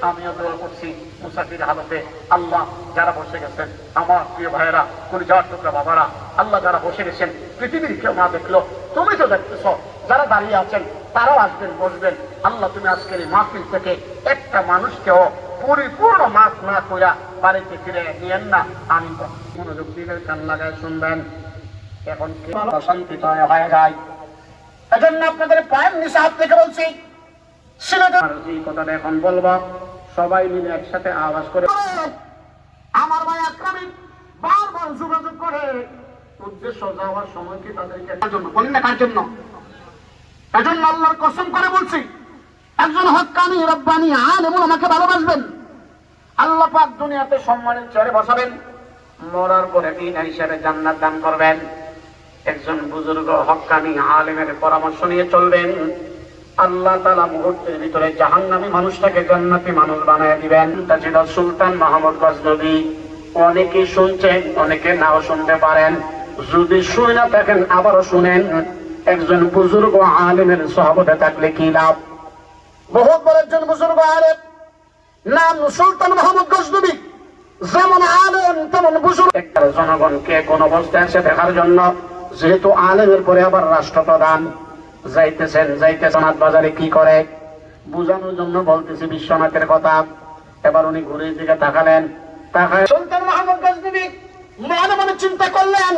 আমিও দোয়া করছি মুসাফির হালতে। আল্লাহ যারা বসে গেছেন আমার প্রিয় ভাইয়েরা, কলিজার টুকরা বাবারা, আল্লাহ যারা বসে গেছেন পৃথিবীর কেউ না দেখলো, তুমি তো দেখতেছ, যারা দাঁড়িয়ে আছেন তারাও আসবেন বসবেন। আল্লাহ তুমি আজকের এই মাহফিল থেকে একটা মানুষকেও পরিপূর্ণ মাফ না কইরা বাড়িতে ফিরে নিয়েন না। আমি মনোযোগ দিয়ে কান লাগায় শুনবেন। এখন শান্তি হয়ে যায়, এজন্য আপনাদের পায়ের নিচে হাত থেকে বলছি, এই কথাটা এখন বলবো, সবাই মিলে একসাথে আওয়াজ করে। আমার ভাই আকরামী বারবার যোগাযোগ করে উদ্দেশ্য যাওয়ার সময় কি তাদেরকে বলেন না কার জন্য? এজন্য আল্লাহর কসম করে বলছি, একজন হক্কানি রব্বানি আলেম আমাকে ভালোবাসবেন, আল্লাহ পাক দুনিয়াতে সম্মানের চেয়ারে বসাবেন, মরার পরে বিনা হিসাবে জান্নাত দান করবেন। একজন বুজুর্গ হক্কানি আলেমের পরামর্শ নিয়ে চলবেন, আল্লাহ তাআলা মুহূর্তের ভিতরে জাহান্নামী মানুষটাকে জান্নাতি মানুষ বানায় দিবেন। তাজিদ সুলতান মাহমুদ গজনবী, অনেকে শুনছেন অনেকে নাও শুনতে পারেন, যদি শুনে না থাকেন আবারও শুনেন। একজন বুজুর্গ আলেমের সহবতে থাকলে কি লাভ? বহুত বড় একজন বুজুর্গ আলেম, নাম সুলতান মাহমুদ গজনবী, যেমন আলেম তেমন বুজুর্গ। একটা জনগণকে কোন অবস্থায় এসে দেখার জন্য, যেহেতু আলেমের পরে আবার রাষ্ট্রপ্রধান, যাইতেছেন জামাত বাজারে কি করে বুঝানোর জন্য বলতেছি বিশ্বনাথের কথা। এবার উনি ঘুরে দিকে তাকালেন, তাকায় সুলতান মাহমুদ গজনবী মনে মনে চিন্তা করলেন,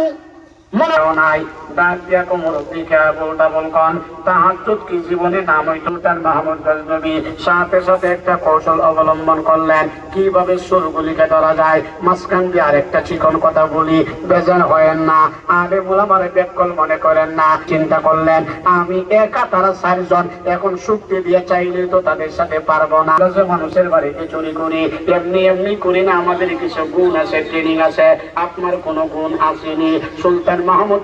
মনেও নাই ডাক দিয়া কোমর দিকে বলটা বলকন তাহাজ্জুদ কি জীবনে নাম হই সুলতান মাহমুদ গজনবী। সাথে সাথে একটা কৌশল অবলম্বন করলেন, কিভাবে সুরগুলিকে ধরা যায়। মাঝখান দিয়ে আরেকটা চিকন কথা বলি, বেজার হয়েন না, আরে মোলামারে বেকল মনে করেন না। চিন্তা করলেন, আমি একা, তারা 4 জন, এখন শক্তি দিয়ে চাইলে তো তাদের সাথে পারবো না। মানুষের বাড়িতে চুরি করি, এমনি করি না, আমাদের কিছু গুণ আছে, ট্রেনিং আছে, আপনার কোনো গুণ আসেনি। সুলতান মাহমুদ